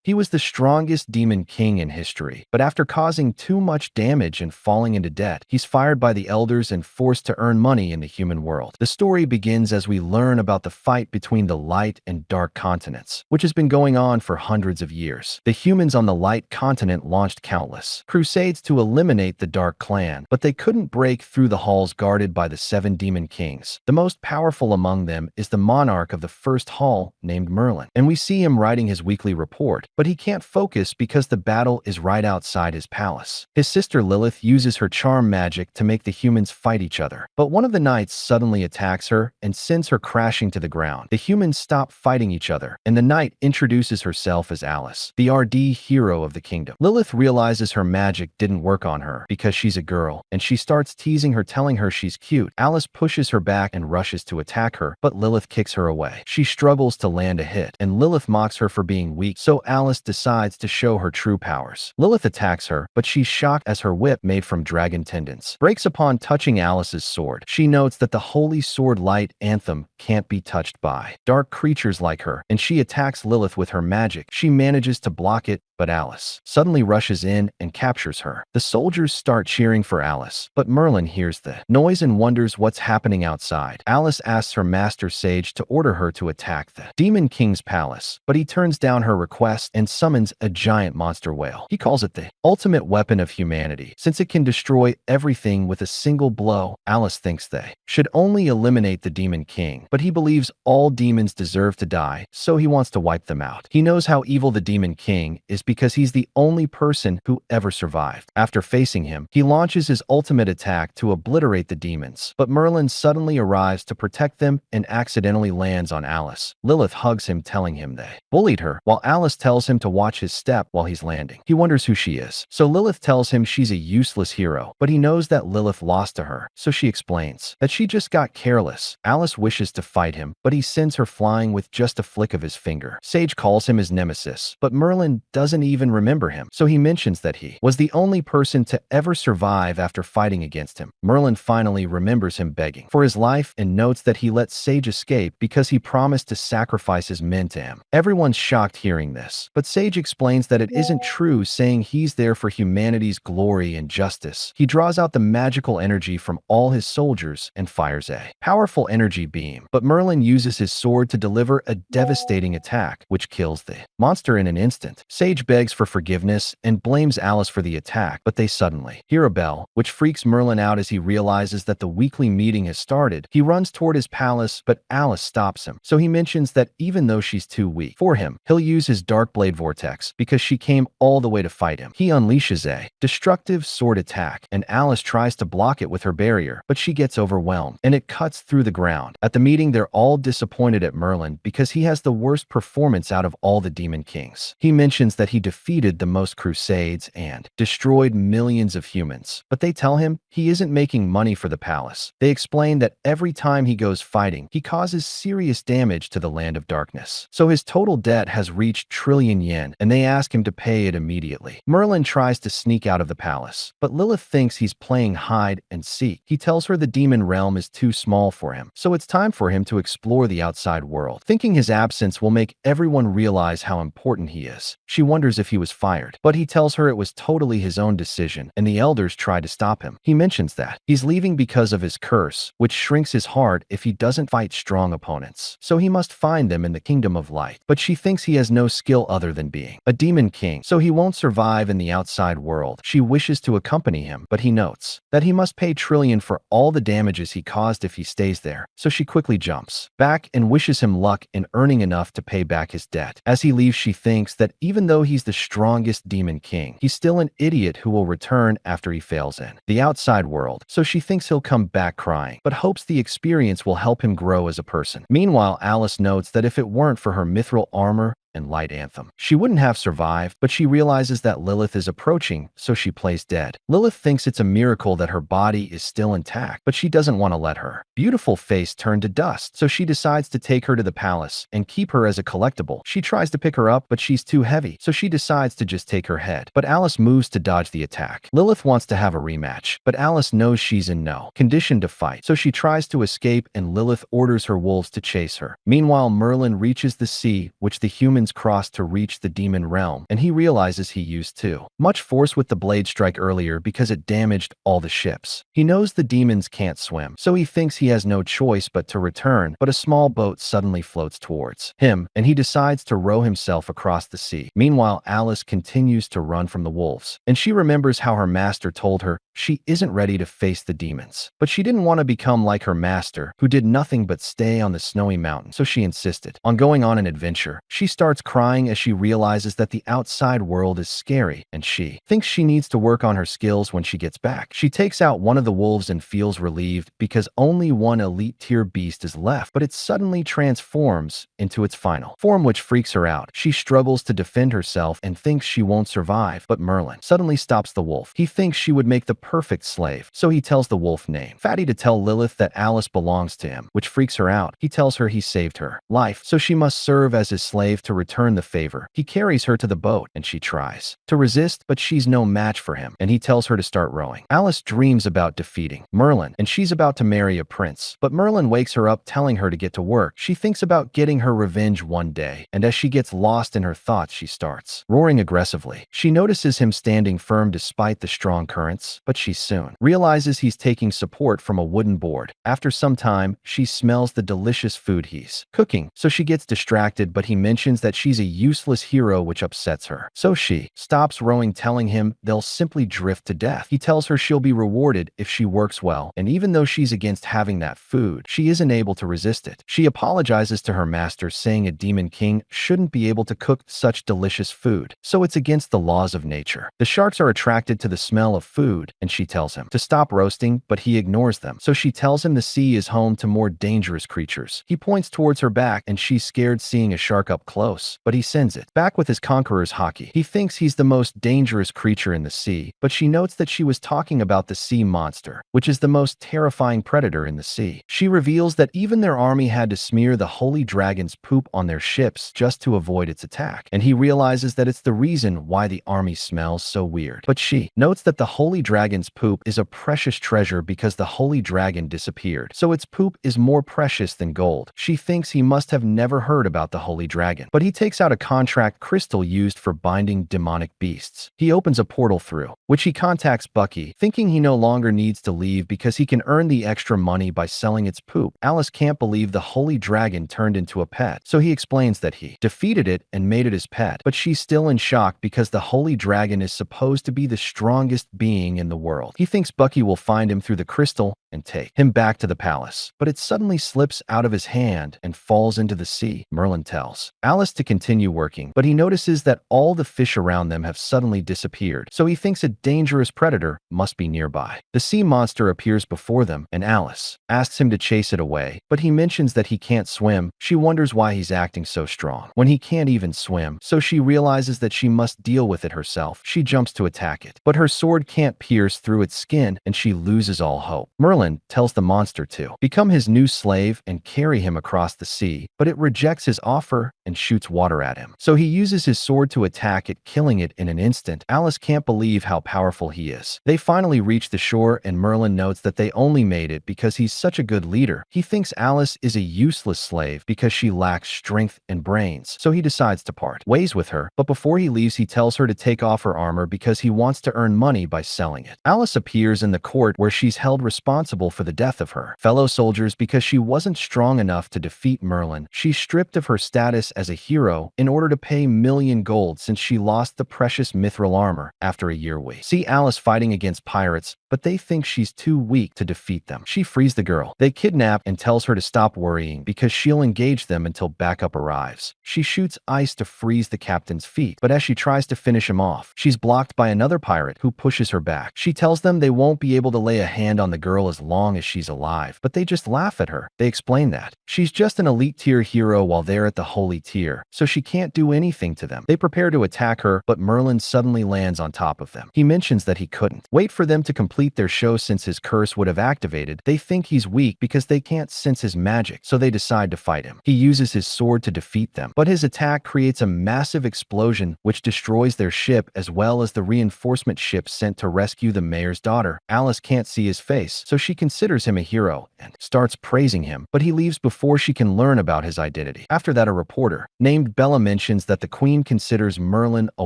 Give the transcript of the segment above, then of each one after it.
He was the strongest demon king in history, but after causing too much damage and falling into debt, he's fired by the elders and forced to earn money in the human world. The story begins as we learn about the fight between the light and dark continents, which has been going on for hundreds of years. The humans on the light continent launched countless crusades to eliminate the dark clan, but they couldn't break through the halls guarded by the 7 demon kings. The most powerful among them is the monarch of the first hall named Merlin, and we see him writing his weekly report, but he can't focus because the battle is right outside his palace. His sister Lilith uses her charm magic to make the humans fight each other, but one of the knights suddenly attacks her and sends her crashing to the ground. The humans stop fighting each other, and the knight introduces herself as Alice, the RD hero of the kingdom. Lilith realizes her magic didn't work on her because she's a girl, and she starts teasing her, telling her she's cute. Alice pushes her back and rushes to attack her, but Lilith kicks her away. She struggles to land a hit, and Lilith mocks her for being weak, so Alice decides to show her true powers. Lilith attacks her, but she's shocked as her whip, made from dragon tendons, breaks upon touching Alice's sword. She notes that the holy sword light anthem can't be touched by dark creatures like her, and she attacks Lilith with her magic. She manages to block it, but Alice suddenly rushes in and captures her. The soldiers start cheering for Alice, but Merlin hears the noise and wonders what's happening outside. Alice asks her master Sage to order her to attack the Demon King's palace, but he turns down her request and summons a giant monster whale. He calls it the ultimate weapon of humanity, since it can destroy everything with a single blow. Alice thinks they should only eliminate the Demon King, but he believes all demons deserve to die, so he wants to wipe them out. He knows how evil the Demon King is because he's the only person who ever survived. After facing him, he launches his ultimate attack to obliterate the demons, but Merlin suddenly arrives to protect them and accidentally lands on Alice. Lilith hugs him, telling him they bullied her, while Alice tells him to watch his step while he's landing. He wonders who she is, so Lilith tells him she's a useless hero, but he knows that Lilith lost to her, so she explains that she just got careless. Alice wishes to fight him, but he sends her flying with just a flick of his finger. Sage calls him his nemesis, but Merlin doesn't even remember him, so he mentions that he was the only person to ever survive after fighting against him. Merlin finally remembers him begging for his life and notes that he let Sage escape because he promised to sacrifice his men to him. Everyone's shocked hearing this, but Sage explains that it isn't true, saying he's there for humanity's glory and justice. He draws out the magical energy from all his soldiers and fires a powerful energy beam, but Merlin uses his sword to deliver a devastating attack, which kills the monster in an instant. Sage begs for forgiveness and blames Alice for the attack, but they suddenly hear a bell, which freaks Merlin out as he realizes that the weekly meeting has started. He runs toward his palace, but Alice stops him, so he mentions that even though she's too weak for him, he'll use his Dark Blade Vortex because she came all the way to fight him. He unleashes a destructive sword attack, and Alice tries to block it with her barrier, but she gets overwhelmed, and it cuts through the ground. At the meeting, they're all disappointed at Merlin because he has the worst performance out of all the Demon Kings. He mentions that he defeated the most crusades and destroyed millions of humans, but they tell him he isn't making money for the palace. They explain that every time he goes fighting, he causes serious damage to the land of darkness, so his total debt has reached trillion yen, and they ask him to pay it immediately. Merlin tries to sneak out of the palace, but Lilith thinks he's playing hide and seek. He tells her the demon realm is too small for him, so it's time for him to explore the outside world, thinking his absence will make everyone realize how important he is. She wonders if he was fired, but he tells her it was totally his own decision, and the elders try to stop him. He mentions that he's leaving because of his curse, which shrinks his heart if he doesn't fight strong opponents, so he must find them in the kingdom of light. But she thinks he has no skill other than being a demon king, so he won't survive in the outside world. She wishes to accompany him, but he notes that he must pay trillion for all the damages he caused if he stays there, so she quickly jumps back and wishes him luck in earning enough to pay back his debt. As he leaves, she thinks that even though he's the strongest demon king, he's still an idiot who will return after he fails in the outside world, so she thinks he'll come back crying, but hopes the experience will help him grow as a person. Meanwhile, Alice notes that if it weren't for her mithril armor and light anthem, she wouldn't have survived, but she realizes that Lilith is approaching, so she plays dead. Lilith thinks it's a miracle that her body is still intact, but she doesn't want to let her beautiful face turn to dust, so she decides to take her to the palace and keep her as a collectible. She tries to pick her up, but she's too heavy, so she decides to just take her head, but Alice moves to dodge the attack. Lilith wants to have a rematch, but Alice knows she's in no condition to fight, so she tries to escape, and Lilith orders her wolves to chase her. Meanwhile, Merlin reaches the sea, which the humans demons cross to reach the demon realm, and he realizes he used too much force with the blade strike earlier because it damaged all the ships. He knows the demons can't swim, so he thinks he has no choice but to return, but a small boat suddenly floats towards him, and he decides to row himself across the sea. Meanwhile, Alice continues to run from the wolves, and she remembers how her master told her she isn't ready to face the demons. But she didn't want to become like her master, who did nothing but stay on the snowy mountain, so she insisted on going on an adventure. She starts crying as she realizes that the outside world is scary, and she thinks she needs to work on her skills when she gets back. She takes out one of the wolves and feels relieved because only one elite tier beast is left, but it suddenly transforms into its final form, which freaks her out. She struggles to defend herself and thinks she won't survive, but Merlin suddenly stops the wolf. He thinks she would make the perfect slave, so he tells the wolf named Fatty to tell Lilith that Alice belongs to him, which freaks her out. He tells her he saved her life, so she must serve as his slave to return the favor. He carries her to the boat, and she tries to resist, but she's no match for him, and he tells her to start rowing. Alice dreams about defeating Merlin, and she's about to marry a prince, but Merlin wakes her up telling her to get to work. She thinks about getting her revenge one day, and as she gets lost in her thoughts, she starts roaring aggressively. She notices him standing firm despite the strong currents, but she soon realizes he's taking support from a wooden board. After some time, she smells the delicious food he's cooking, so she gets distracted, but he mentions that she's a useless hero, which upsets her. So she stops rowing, telling him they'll simply drift to death. He tells her she'll be rewarded if she works well, and even though she's against having that food, she isn't able to resist it. She apologizes to her master, saying a demon king shouldn't be able to cook such delicious food, so it's against the laws of nature. The sharks are attracted to the smell of food, and she tells him to stop roasting, but he ignores them. So she tells him the sea is home to more dangerous creatures. He points towards her back, and she's scared seeing a shark up close, but he sends it back with his conqueror's haki. He thinks he's the most dangerous creature in the sea, but she notes that she was talking about the sea monster, which is the most terrifying predator in the sea. She reveals that even their army had to smear the holy dragon's poop on their ships just to avoid its attack, and he realizes that it's the reason why the army smells so weird. But she notes that the holy dragon's poop is a precious treasure because the holy dragon disappeared, so its poop is more precious than gold. She thinks he must have never heard about the holy dragon, but he takes out a contract crystal used for binding demonic beasts. He opens a portal through which he contacts Bucky, thinking he no longer needs to leave because he can earn the extra money by selling its poop. Alice can't believe the holy dragon turned into a pet, so he explains that he defeated it and made it his pet, but she's still in shock because the holy dragon is supposed to be the strongest being in the world. He thinks Bucky will find him through the crystal and take him back to the palace, but it suddenly slips out of his hand and falls into the sea. Merlin tells Alice to continue working, but he notices that all the fish around them have suddenly disappeared, so he thinks a dangerous predator must be nearby. The sea monster appears before them, and Alice asks him to chase it away, but he mentions that he can't swim. She wonders why he's acting so strong when he can't even swim, so she realizes that she must deal with it herself. She jumps to attack it, but her sword can't pierce through its skin, and she loses all hope. Merlin tells the monster to become his new slave and carry him across the sea, but it rejects his offer and shoots water at him. So he uses his sword to attack it, killing it in an instant. Alice can't believe how powerful he is. They finally reach the shore, and Merlin notes that they only made it because he's such a good leader. He thinks Alice is a useless slave because she lacks strength and brains, so he decides to part ways with her, but before he leaves, he tells her to take off her armor because he wants to earn money by selling it. Alice appears in the court where she's held responsible for the death of her fellow soldiers because she wasn't strong enough to defeat Merlin. She's stripped of her status as a hero in order to pay million gold since she lost the precious mithril armor after a year. We see Alice fighting against pirates, but they think she's too weak to defeat them. She frees the girl they kidnap and tells her to stop worrying because she'll engage them until backup arrives. She shoots ice to freeze the captain's feet, but as she tries to finish him off, she's blocked by another pirate who pushes her back. She tells them they won't be able to lay a hand on the girl as long as she's alive, but they just laugh at her. They explain that she's just an elite tier hero while they're at the holy tier, so she can't do anything to them. They prepare to attack her, but Merlin suddenly lands on top of them. He mentions that he couldn't wait for them to complete complete their show since his curse would have activated. They think he's weak because they can't sense his magic, so they decide to fight him. He uses his sword to defeat them, but his attack creates a massive explosion which destroys their ship as well as the reinforcement ship sent to rescue the mayor's daughter. Alice can't see his face, so she considers him a hero and starts praising him, but he leaves before she can learn about his identity. After that, a reporter named Bella mentions that the queen considers Merlin a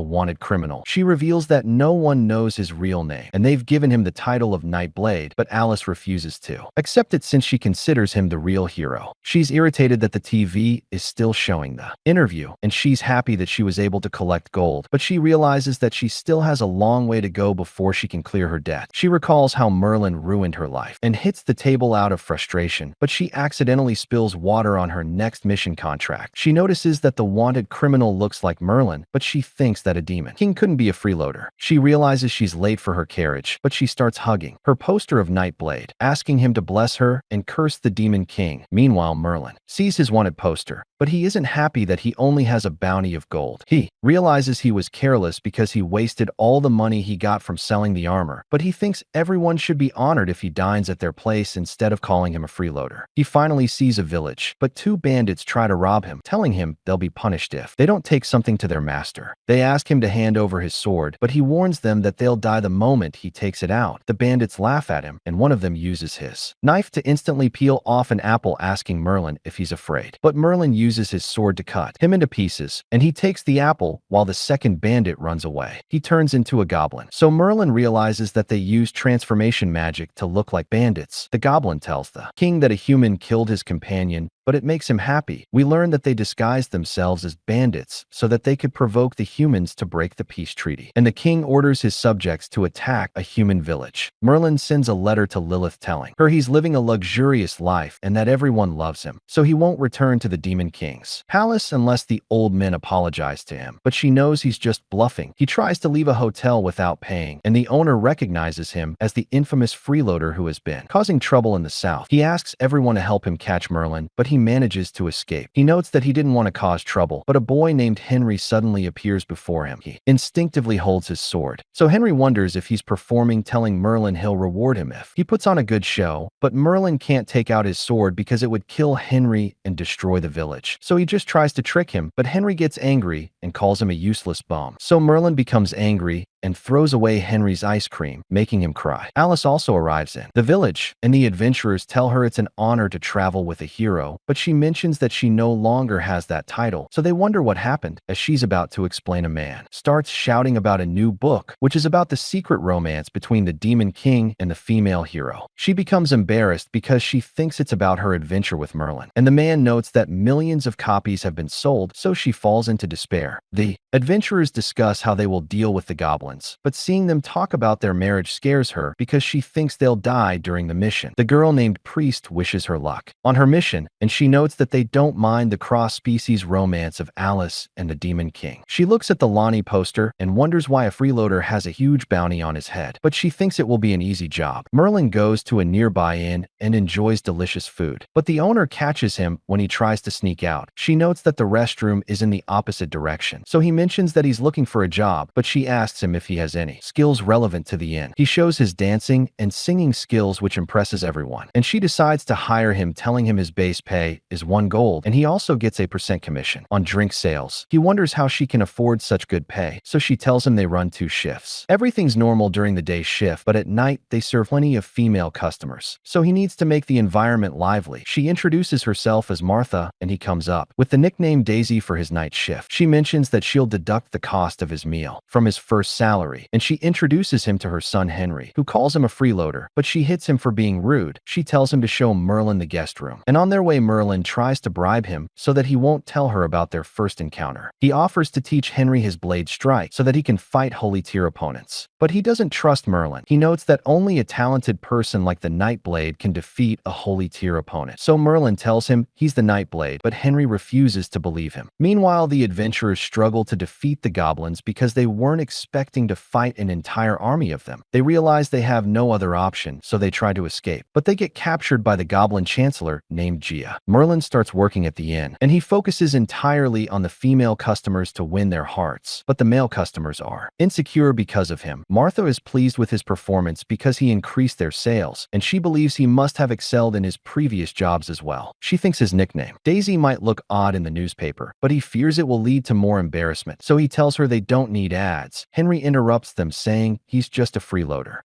wanted criminal. She reveals that no one knows his real name, and they've given him the title of Nightblade, but Alice refuses to accept it since she considers him the real hero. She's irritated that the TV is still showing the interview, and she's happy that she was able to collect gold, but she realizes that she still has a long way to go before she can clear her debt. She recalls how Merlin ruined her life and hits the table out of frustration, but she accidentally spills water on her next mission contract. She notices that the wanted criminal looks like Merlin, but she thinks that a demon king couldn't be a freeloader. She realizes she's late for her carriage, but she starts hugging her poster of Nightblade, asking him to bless her and curse the demon king. Meanwhile, Merlin sees his wanted poster, but he isn't happy that he only has a bounty of gold. He realizes he was careless because he wasted all the money he got from selling the armor, but he thinks everyone should be honored if he dines at their place instead of calling him a freeloader. He finally sees a village, but two bandits try to rob him, telling him they'll be punished if they don't take something to their master. They ask him to hand over his sword, but he warns them that they'll die the moment he takes it out. The bandits laugh at him, and one of them uses his knife to instantly peel off an apple, asking Merlin if he's afraid. But Merlin uses his sword to cut him into pieces, and he takes the apple while the second bandit runs away. He turns into a goblin. So Merlin realizes that they use transformation magic to look like bandits. The goblin tells the king that a human killed his companion, but it makes him happy. We learn that they disguised themselves as bandits so that they could provoke the humans to break the peace treaty. And the king orders his subjects to attack a human village. Merlin sends a letter to Lilith telling her he's living a luxurious life and that everyone loves him, so he won't return to the Demon King's palace unless the old men apologize to him. But she knows he's just bluffing. He tries to leave a hotel without paying, and the owner recognizes him as the infamous freeloader who has been causing trouble in the south. He asks everyone to help him catch Merlin, but he manages to escape. He notes that he didn't want to cause trouble, but a boy named Henry suddenly appears before him. He instinctively holds his sword. So Henry wonders if he's performing, telling Merlin he'll reward him if he puts on a good show, but Merlin can't take out his sword because it would kill Henry and destroy the village. So he just tries to trick him, but Henry gets angry and calls him a useless bum. So Merlin becomes angry and throws away Henry's ice cream, making him cry. Alice also arrives in the village, and the adventurers tell her it's an honor to travel with a hero, but she mentions that she no longer has that title, so they wonder what happened. As she's about to explain, a man starts shouting about a new book, which is about the secret romance between the Demon King and the female hero. She becomes embarrassed because she thinks it's about her adventure with Merlin, and the man notes that millions of copies have been sold, so she falls into despair. The adventurers discuss how they will deal with the goblins, but seeing them talk about their marriage scares her because she thinks they'll die during the mission. The girl named Priest wishes her luck on her mission, and she notes that they don't mind the cross-species romance of Alice and the Demon King. She looks at the Lonnie poster and wonders why a freeloader has a huge bounty on his head, but she thinks it will be an easy job. Merlin goes to a nearby inn and enjoys delicious food, but the owner catches him when he tries to sneak out. She notes that the restroom is in the opposite direction, so he mentions that he's looking for a job, but she asks him if he has any skills relevant to the inn. He shows his dancing and singing skills, which impresses everyone, and she decides to hire him, telling him his base pay is 1 gold, and he also gets a % commission on drink sales. He wonders how she can afford such good pay, so she tells him they run 2 shifts. Everything's normal during the day shift, but at night they serve plenty of female customers, so he needs to make the environment lively. She introduces herself as Martha, and he comes up with the nickname Daisy for his night shift. She mentions that she'll deduct the cost of his meal from his first salary, and she introduces him to her son Henry, who calls him a freeloader, but she hits him for being rude. She tells him to show Merlin the guest room, and on their way Merlin tries to bribe him so that he won't tell her about their first encounter. He offers to teach Henry his blade strike so that he can fight holy tier opponents, but he doesn't trust Merlin. He notes that only a talented person like the Nightblade can defeat a holy tier opponent, so Merlin tells him he's the Nightblade, but Henry refuses to believe him. Meanwhile, the adventurers struggle to defeat the goblins because they weren't expecting expecting to fight an entire army of them. They realize they have no other option, so they try to escape. But they get captured by the Goblin Chancellor named Gia. Merlin starts working at the inn, and he focuses entirely on the female customers to win their hearts. But the male customers are insecure because of him. Martha is pleased with his performance because he increased their sales, and she believes he must have excelled in his previous jobs as well. She thinks his nickname, Daisy, might look odd in the newspaper, but he fears it will lead to more embarrassment, so he tells her they don't need ads. Henry interrupts them, saying he's just a freeloader.